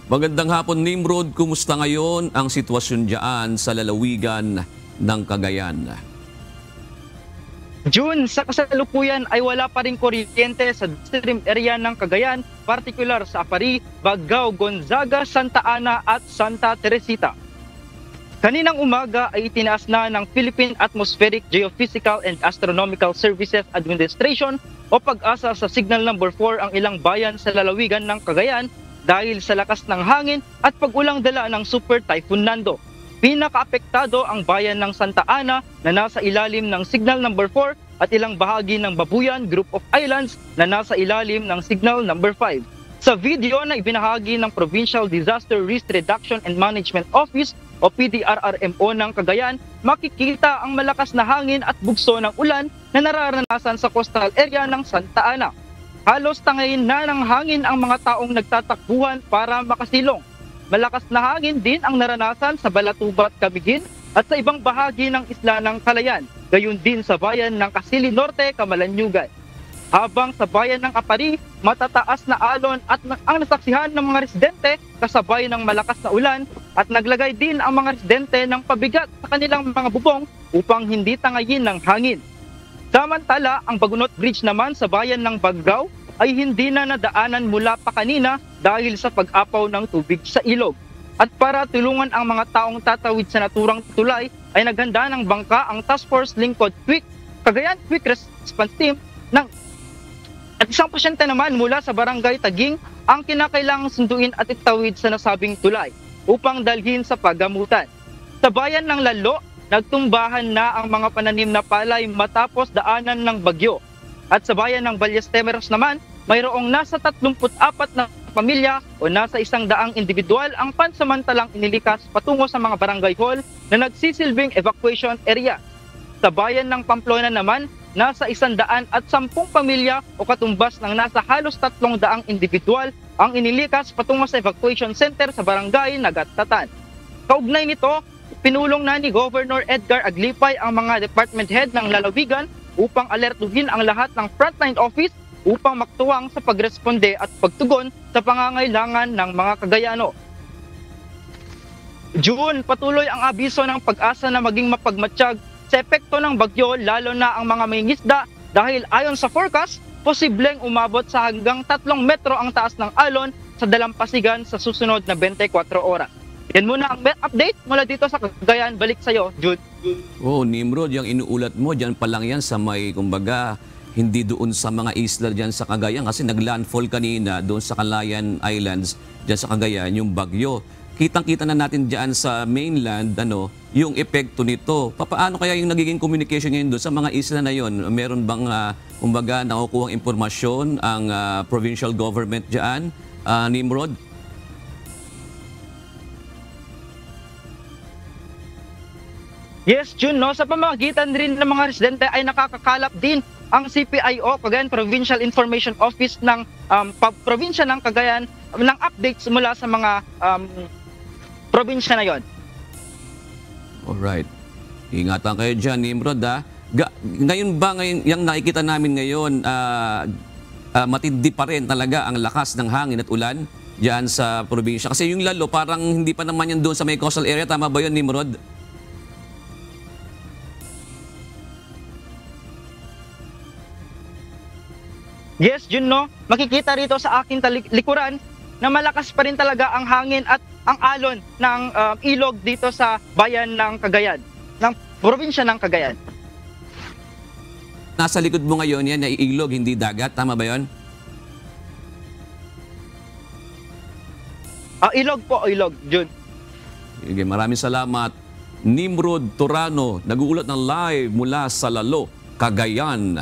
Magandang hapon, Nimrod. Kumusta ngayon ang sitwasyon dyan sa lalawigan ng Cagayan? June, sa kasalukuyan ay wala pa rin kuryente sa downstream area ng Cagayan, partikular sa Apari, Bagao, Gonzaga, Santa Ana at Santa Teresita. Kaninang umaga ay itinaas na ng Philippine Atmospheric, Geophysical and Astronomical Services Administration o PAGASA sa Signal number 4 ang ilang bayan sa lalawigan ng Cagayan dahil sa lakas ng hangin at pag-ulang dala ng Super Typhoon Nando. Pinakaapektado ang bayan ng Santa Ana na nasa ilalim ng Signal number 4 at ilang bahagi ng Babuyan Group of Islands na nasa ilalim ng Signal number 5. Sa video na ibinahagi ng Provincial Disaster Risk Reduction and Management Office o PDRRMO ng Cagayan, makikita ang malakas na hangin at bugso ng ulan na nararanasan sa coastal area ng Santa Ana. Halos tangayin na ng hangin ang mga taong nagtatakbuhan para makasilong. Malakas na hangin din ang naranasan sa Balatuba at Camiguin at sa ibang bahagi ng isla ng Calayan, gayon din sa bayan ng Casili Norte, Camalaniugan. Habang sa bayan ng Apari, matataas na alon at ang nasaksihan ng mga residente kasabay ng malakas na ulan at naglagay din ang mga residente ng pabigat sa kanilang mga bubong upang hindi tangayin ng hangin. Samantala, ang Bagunot Bridge naman sa bayan ng Bagao ay hindi na nadaanan mula pa kanina dahil sa pag-apaw ng tubig sa ilog. At para tulungan ang mga taong tatawid sa naturang tulay ay naghanda ng bangka ang Task Force Lingkod Cagayan Quick Response Team at isang pasyente naman mula sa Barangay Taging ang kinakailangang sunduin at itawid sa nasabing tulay upang dalhin sa paggamutan. Sa bayan ng Lalo, nagtumbahan na ang mga pananim na palay matapos daanan ng bagyo. At sa bayan ng Ballesteros naman, mayroong nasa 34 na pamilya o nasa 100 individual ang pansamantalang inilikas patungo sa mga barangay hall na nagsisilbing evacuation area. Sa bayan ng Pamplona naman, nasa 110 pamilya o katumbas ng nasa halos 300 individual ang inilikas patungo sa evacuation center sa barangay Nagattatan. Kaugnay nito, pinulong na ni Governor Edgar Aglipay ang mga department head ng lalawigan upang alertuhin ang lahat ng frontline office upang maktuwang sa pagresponde at pagtugon sa pangangailangan ng mga Cagayano. June, patuloy ang abiso ng PAGASA na maging mapagmatsyag sa epekto ng bagyo lalo na ang mga mangingisda dahil ayon sa forecast, posibleng umabot sa hanggang 3 metro ang taas ng alon sa dalampasigan sa susunod na 24 oras. Yan muna ang update mula dito sa Cagayan. Balik sa'yo, Jude. Oh, Nimrod, yung inuulat mo, dyan pa lang yan sa may, kumbaga, hindi doon sa mga isla dyan sa Cagayan kasi naglandfall kanina doon sa Calayan Islands, dyan sa Cagayan, yung bagyo. Kitang-kita na natin dyan sa mainland, yung epekto nito. Paano kaya yung nagiging communication ngayon doon sa mga isla na yon? Meron bang, kumbaga, nakukuhang impormasyon ang provincial government dyan, Nimrod? Yes, June, sa pamamagitan rin ng mga residente ay nakakakalap din ang CPIO, Cagayan Provincial Information Office ng probinsya ng Cagayan ng updates mula sa mga probinsya na yon. Alright. Ingatan kayo dyan, Nimrod. Ngayon ba, yung nakikita namin ngayon, matindi pa rin talaga ang lakas ng hangin at ulan dyan sa probinsya? Kasi yung Lalo, parang hindi pa naman yan doon sa may coastal area. Tama ba yun, Nimrod? Yes, Jun, makikita rito sa aking likuran na malakas pa rin talaga ang hangin at ang alon ng ilog dito sa bayan ng Cagayan, ng probinsya ng Cagayan. Nasa likod mo ngayon yan ay ilog, hindi dagat. Tama ba yun? Ilog po, ilog, Jun. Okay, maraming salamat. Nimrod Turano, nag-uulat ng live mula sa Lalo, Cagayan.